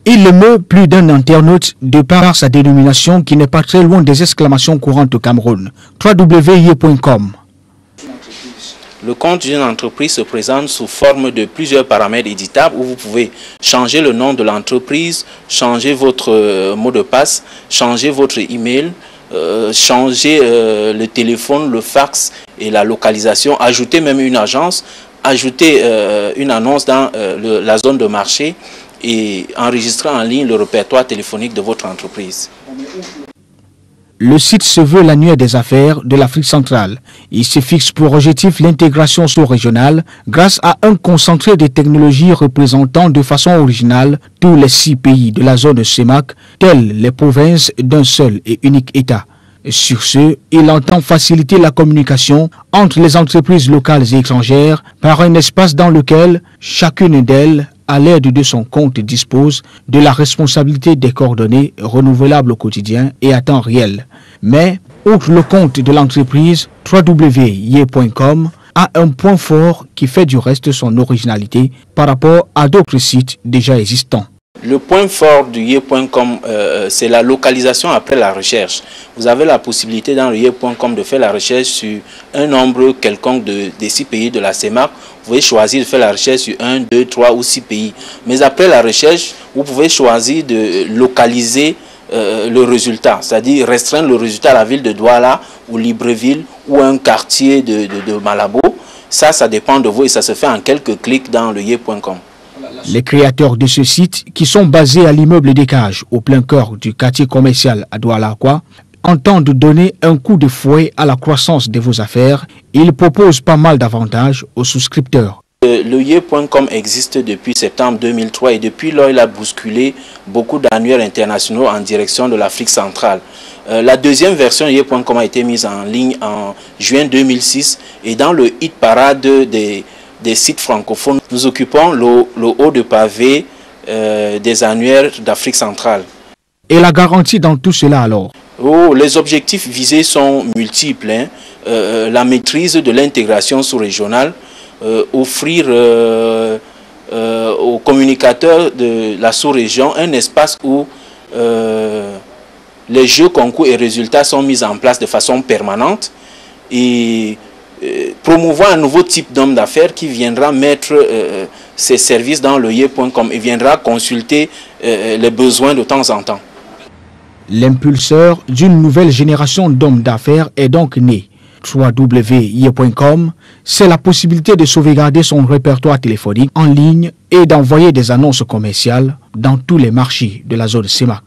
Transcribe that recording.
Il émeut plus d'un internaute de par sa dénomination qui n'est pas très loin des exclamations courantes au Cameroun. www.ye.com. Le compte d'une entreprise se présente sous forme de plusieurs paramètres éditables où vous pouvez changer le nom de l'entreprise, changer votre mot de passe, changer votre email, changer le téléphone, le fax et la localisation, ajouter même une agence, ajouter une annonce dans la zone de marché et enregistrer en ligne le répertoire téléphonique de votre entreprise. Le site se veut l'annuaire des affaires de l'Afrique centrale. Il se fixe pour objectif l'intégration sous-régionale grâce à un concentré de technologies représentant de façon originale tous les 6 pays de la zone CEMAC, telles les provinces d'un seul et unique État. Sur ce, il entend faciliter la communication entre les entreprises locales et étrangères par un espace dans lequel chacune d'elles, à l'aide de son compte, dispose de la responsabilité des coordonnées renouvelables au quotidien et à temps réel. Mais, outre le compte de l'entreprise, www.ye.com a un point fort qui fait du reste son originalité par rapport à d'autres sites déjà existants. Le point fort du ye.com, c'est la localisation après la recherche. Vous avez la possibilité dans le ye.com de faire la recherche sur un nombre quelconque des 6 pays de la CEMAC. Vous pouvez choisir de faire la recherche sur 1, 2, 3 ou 6 pays. Mais après la recherche, vous pouvez choisir de localiser le résultat, c'est-à-dire restreindre le résultat à la ville de Douala ou Libreville ou un quartier de Malabo. Ça dépend de vous et ça se fait en quelques clics dans le ye.com. Les créateurs de ce site, qui sont basés à l'immeuble des Cages, au plein cœur du quartier commercial à Douala-Akwa, entendent donner un coup de fouet à la croissance de vos affaires. Ils proposent pas mal d'avantages aux souscripteurs. Le ye.com existe depuis septembre 2003 et depuis lors, il a bousculé beaucoup d'annuaires internationaux en direction de l'Afrique centrale. La deuxième version ye.com a été mise en ligne en juin 2006 et dans le hit parade des sites francophones, nous occupons le haut de pavé des annuaires d'Afrique centrale. Et la garantie dans tout cela alors? Les objectifs visés sont multiples. La maîtrise de l'intégration sous-régionale, offrir aux communicateurs de la sous-région un espace où les jeux, concours et résultats sont mis en place de façon permanente et promouvoir un nouveau type d'homme d'affaires qui viendra mettre ses services dans le ye.com et viendra consulter les besoins de temps en temps. L'impulseur d'une nouvelle génération d'hommes d'affaires est donc né. www.ye.com, c'est la possibilité de sauvegarder son répertoire téléphonique en ligne et d'envoyer des annonces commerciales dans tous les marchés de la zone CEMAC.